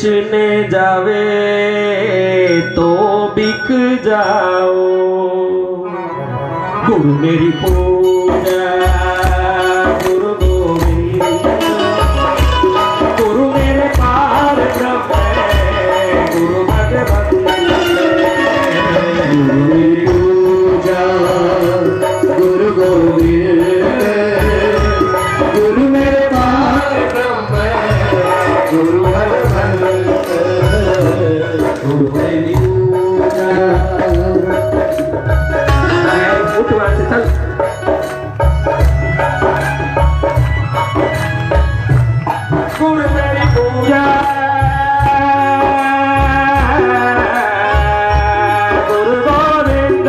बेचने जावे तो बिक जाओ। गुरु मेरी पूजा गुरु गोविंद, गुरु मेरे पार ब्रह्म गुरु भगवंत। गुरु मेरी पूजा गुरु गोविंद, गुरु मेरे पार ब्रह्म गुरु भगवंत। गुरु मेरी पूजा चल गुरु मेरी पूजा गुरु गोविंद,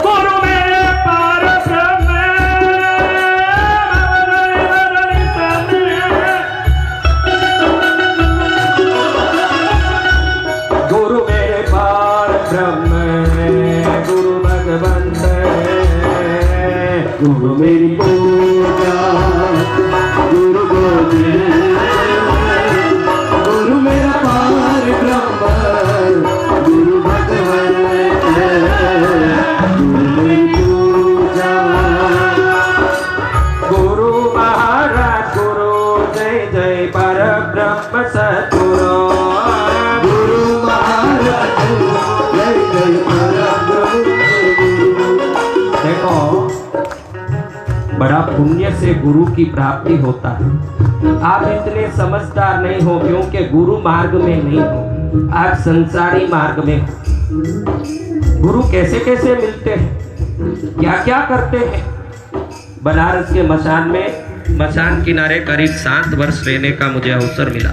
गुरु मेरे पार ब्रह्म गुरु मेरे पार ब्रह्म गुरु भगवंत। गुरु मेरी पूजा गुरु गोविंद, गुरु मेरा पार ब्रह्म गुरु भगवंत। गुरु मेरी पूजा गुरु महाराज गुरु जय जय पर ब्रह्म सद्गुरु। गुरु महाराज जय जय पर ब्रह्म। देखो बड़ा पुण्य से गुरु की प्राप्ति होता है। आप इतने समझदार नहीं हो क्योंकि गुरु मार्ग में नहीं हो, आप संसारी मार्ग में हो। गुरु कैसे कैसे मिलते हैं, क्या क्या करते हैं। बनारस के मसान किनारे करीब 7 वर्ष रहने का मुझे अवसर मिला।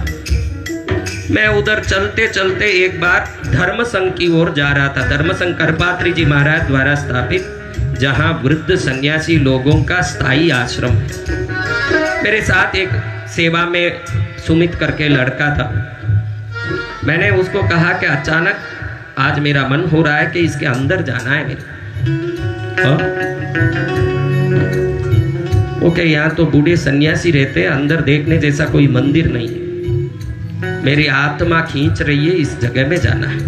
मैं उधर चलते चलते एक बार धर्म संघ की ओर जा रहा था। धर्म संघ करपात्री जी महाराज द्वारा स्थापित, जहां वृद्ध सन्यासी लोगों का स्थायी आश्रम है। मेरे साथ एक सेवा में सुमित करके लड़का था। मैंने उसको कहा कि अचानक आज मेरा मन हो रहा है कि इसके अंदर जाना है मेरे। ओके, यहाँ तो बूढ़े सन्यासी रहते हैं, अंदर देखने जैसा कोई मंदिर नहीं है। मेरी आत्मा खींच रही है, इस जगह में जाना है।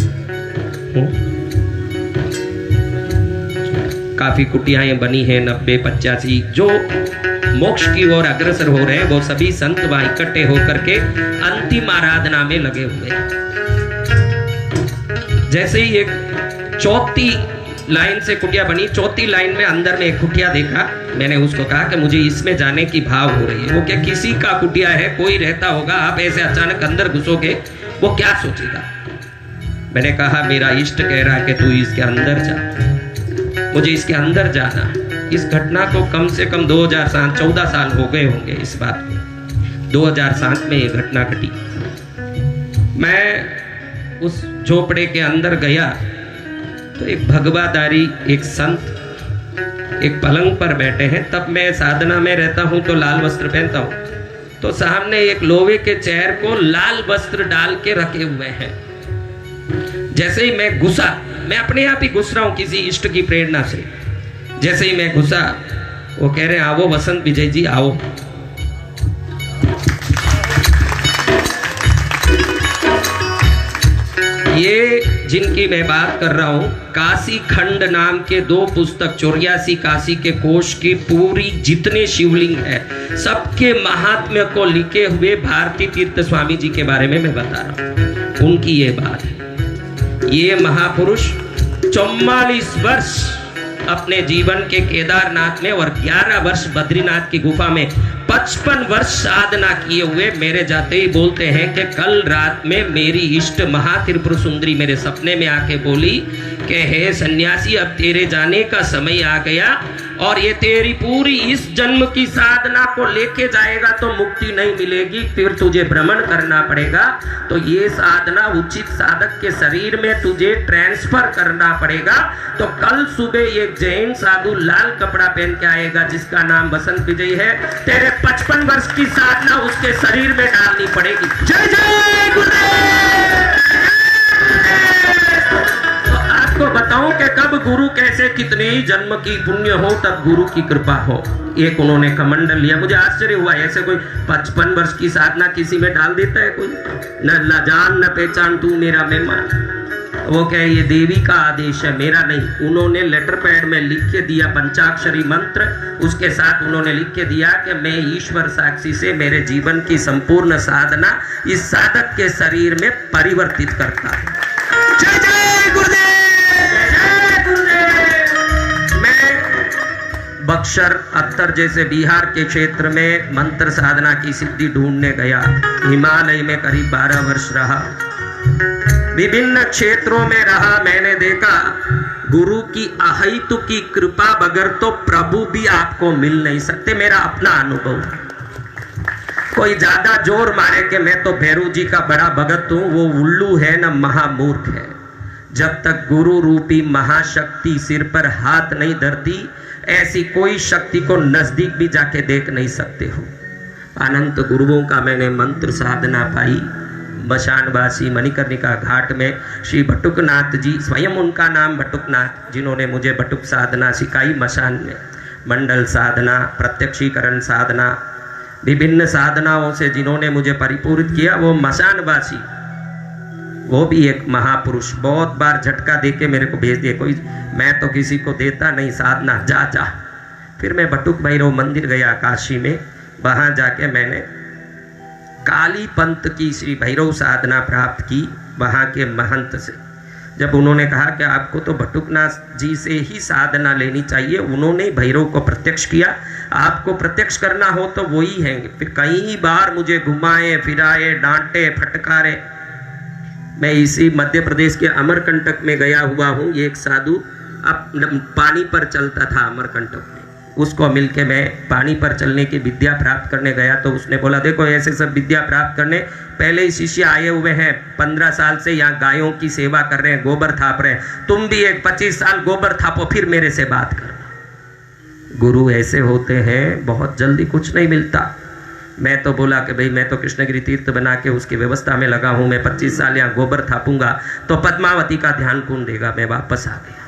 काफी कुटियाएं बनी हैं, 90-85 जो मोक्ष की ओर अग्रसर हो रहे हैं। वो सभी संत वहां इकट्ठे होकर के अंतिम आराधना में लगे हुए हैं। जैसे ही एक चौथी लाइन से कुटिया बनी, चौथी लाइन में अंदर में एक कुटिया देखा। मैंने उसको कहा कि मुझे इसमें जाने की भाव हो रही है। वो क्या किसी का कुटिया है, कोई रहता होगा, आप ऐसे अचानक अंदर घुसोगे, वो क्या सोचेगा। मैंने कहा मेरा इष्ट कह रहा है कि तू इसके अंदर जा, मुझे इसके अंदर जाना। इस घटना को कम से कम 2007 14 साल हो गए होंगे इस बात को। 2007 में ये घटना घटी। मैं उस झोपड़े के अंदर गया तो एक भगवादारी, एक संत एक पलंग पर बैठे हैं। तब मैं साधना में रहता हूं तो लाल वस्त्र पहनता हूं। तो सामने एक लोहे के चेयर को लाल वस्त्र डाल के रखे हुए हैं। जैसे ही मैं घुसा, मैं अपने आप ही घुस रहा हूं किसी इष्ट की प्रेरणा से। जैसे ही मैं घुसा, वो कह रहे हैं आओ वसंत विजय जी आओ। ये जिनकी मैं बात कर रहा हूं, काशी खंड नाम के 2 पुस्तक, 84 काशी के कोश की पूरी जितने शिवलिंग है सबके महात्म्य को लिखे हुए भारती तीर्थ स्वामी जी के बारे में मैं बता रहा हूं। उनकी ये बात है। ये महापुरुष 44 वर्ष अपने जीवन के केदारनाथ में और 11 वर्ष बद्रीनाथ की गुफा में 55 वर्ष साधना किए हुए मेरे जाते ही बोलते हैं कि कल रात में मेरी इष्ट महात्रिपुर सुंदरी मेरे सपने में आके बोली कि हे सन्यासी, अब तेरे जाने का समय आ गया और ये तेरी पूरी इस जन्म की साधना को लेके जाएगा तो मुक्ति नहीं मिलेगी, फिर तुझे भ्रमण करना पड़ेगा। तो ये साधना उचित साधक के शरीर में तुझे ट्रांसफर करना पड़ेगा। तो कल सुबह एक जैन साधु लाल कपड़ा पहन के आएगा जिसका नाम बसंत विजय है। तेरे 55 वर्ष की साधना उसके शरीर में डालनी पड़ेगी। जय जय गुरुदेव। तो आपको बताऊं कि कब गुरु कैसे ऐसे कितने ही जन्म की पुण्य हो तब गुरु की कृपा हो। एक उन्होंने कमंडल लिया, मुझे आश्चर्य हुआ, ऐसे कोई 55 वर्ष की साधना किसी में डाल देता है कोई? न जान न पहचान तू मेरा मेहमान। वो कहे ये देवी का आदेश है, मेरा नहीं। उन्होंने लेटर पैड में लिख के दिया पंचाक्षरी मंत्र, उसके साथ उन्होंने लिख के दिया कि मैं ईश्वर साक्षी से मेरे जीवन की संपूर्ण साधना इस साधक के शरीर में परिवर्तित करता है। जय जय गुरुदेव, जय गुरुदेव। मैं बक्सर अत्तर जैसे बिहार के क्षेत्र में मंत्र साधना की सिद्धि ढूंढने गया। हिमालय में करीब 12 वर्ष रहा, विभिन्न क्षेत्रों में रहा। मैंने देखा गुरु की अहितु की कृपा बगैर तो प्रभु भी आपको मिल नहीं सकते। मेरा अपना अनुभव है। कोई ज्यादा जोर मारे कि मैं तो भैरू जी का बड़ा भगत हूं, वो उल्लू है न महामूर्ख है। जब तक गुरु रूपी महाशक्ति सिर पर हाथ नहीं धरती, ऐसी कोई शक्ति को नजदीक भी जाके देख नहीं सकते हो। अनंत गुरुओं का मैंने मंत्र साधना पाई। मशानवासी मणिकर्णिका घाट में श्री बटुकनाथ जी, स्वयं उनका नाम बटुकनाथ, जिन्होंने मुझे बटुक साधना सिखाई मशान में। मंडल साधना, प्रत्यक्षीकरण साधना, विभिन्न साधनाओं से जिन्होंने मुझे परिपूरित किया, वो मशानवासी, वो भी एक महापुरुष। बहुत बार झटका देके मेरे को भेज दिए, कोई मैं तो किसी को देता नहीं साधना, जा जा। फिर मैं बटुक भैरव मंदिर गया काशी में, वहां जाके मैंने काली पंथ की श्री भैरव साधना प्राप्त की वहाँ के महंत से। जब उन्होंने कहा कि आपको तो बटुकनाथ जी से ही साधना लेनी चाहिए, उन्होंने भैरव को प्रत्यक्ष किया, आपको प्रत्यक्ष करना हो तो वही हैं। फिर कई बार मुझे घुमाए फिराए, डांटे फटकारे। मैं इसी मध्य प्रदेश के अमरकंटक में गया हुआ हूँ। ये एक साधु अब पानी पर चलता था अमरकंटक में, उसको मिलके मैं पानी पर चलने की विद्या प्राप्त करने गया। तो उसने बोला देखो ऐसे सब विद्या प्राप्त करने, पहले ही शिष्य आए हुए हैं 15 साल से यहाँ गायों की सेवा कर रहे हैं, गोबर थाप रहे हैं, तुम भी एक 25 साल गोबर थापो फिर मेरे से बात करना। गुरु ऐसे होते हैं, बहुत जल्दी कुछ नहीं मिलता। मैं तो बोला कि भाई मैं तो कृष्णगिरी तीर्थ बना के उसकी व्यवस्था में लगा हूँ, मैं 25 साल यहाँ गोबर थापूंगा तो पद्मावती का ध्यान कौन देगा। मैं वापस आ गया।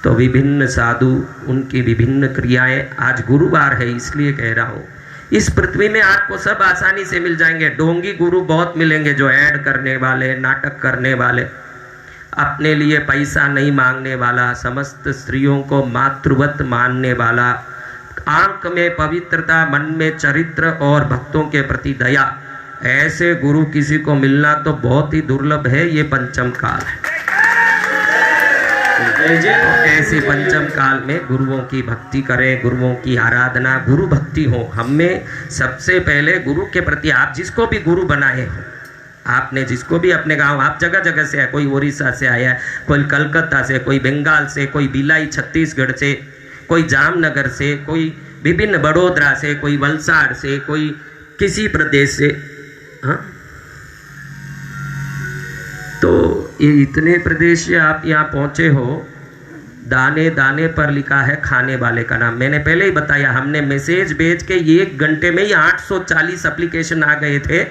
तो विभिन्न साधु, उनकी विभिन्न क्रियाएं, आज गुरुवार है इसलिए कह रहा हूँ, इस पृथ्वी में आपको सब आसानी से मिल जाएंगे। ढोंगी गुरु बहुत मिलेंगे, जो ऐड करने वाले, नाटक करने वाले, अपने लिए पैसा नहीं मांगने वाला, समस्त स्त्रियों को मातृवत मानने वाला, आंख में पवित्रता, मन में चरित्र और भक्तों के प्रति दया, ऐसे गुरु किसी को मिलना तो बहुत ही दुर्लभ है। ये पंचम काल है। ऐसे पंचम काल में गुरुओं की भक्ति करें, गुरुओं की आराधना, गुरु भक्ति हो। हमें सबसे पहले गुरु के प्रति, आप जिसको भी गुरु बनाए हो, आपने जिसको भी अपने गांव, आप जगह जगह से है, कोई उड़ीसा से आया है, कोई कलकत्ता से, कोई बंगाल से, कोई भिलाई छत्तीसगढ़ से, कोई जामनगर से, कोई विभिन्न बड़ोदरा से, कोई वलसाड़ से, कोई किसी प्रदेश से। हाँ, तो ये इतने प्रदेश से आप यहाँ पहुँचे हो। दाने दाने पर लिखा है खाने वाले का नाम। मैंने पहले ही बताया, हमने मैसेज भेज के 1 घंटे में ही 840 एप्लीकेशन आ गए थे।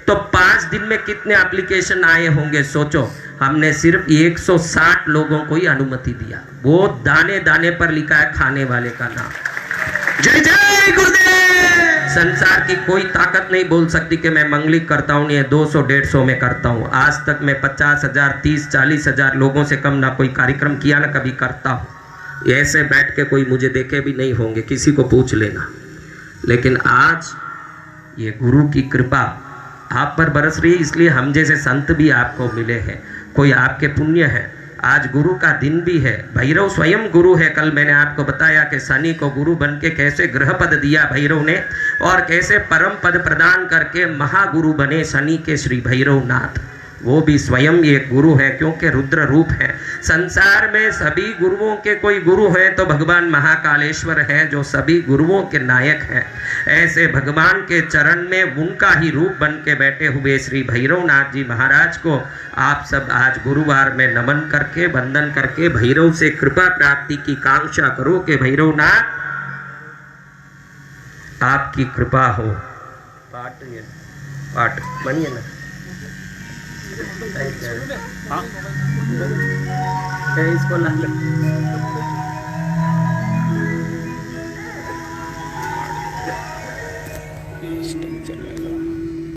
तो 5 दिन में कितने एप्लीकेशन आए होंगे सोचो। हमने सिर्फ 160 लोगों को ही अनुमति दिया। वो दाने दाने पर लिखा है खाने वाले का नाम। जय जय गुरुदेव। संसार की कोई ताकत नहीं बोल सकती कि मैं मंगलिक करता हूँ, ये 200-150 में करता हूँ। आज तक मैं 50,000, 30,000-40,000 लोगों से कम ना कोई कार्यक्रम किया ना कभी करता हूँ। ऐसे बैठ के कोई मुझे देखे भी नहीं होंगे, किसी को पूछ लेना। लेकिन आज ये गुरु की कृपा आप पर बरस रही है, इसलिए हम जैसे संत भी आपको मिले हैं। कोई आपके पुण्य है। आज गुरु का दिन भी है। भैरव स्वयं गुरु है। कल मैंने आपको बताया कि शनि को गुरु बन के कैसे ग्रह पद दिया भैरव ने, और कैसे परम पद प्रदान करके महागुरु बने शनि के श्री भैरवनाथ। वो भी स्वयं एक गुरु है, क्योंकि रुद्र रूप है। संसार में सभी गुरुओं के कोई गुरु हैं तो भगवान महाकालेश्वर हैं, जो सभी गुरुओं के नायक हैं। ऐसे भगवान के चरण में उनका ही रूप बन के बैठे हुए श्री भैरवनाथ जी महाराज को आप सब आज गुरुवार में नमन करके, वंदन करके भैरव से कृपा प्राप्ति की कांक्षा करो कि भैरवनाथ आपकी कृपा हो। पाठ बनिए ना। इसको ला टेंशन लेगा।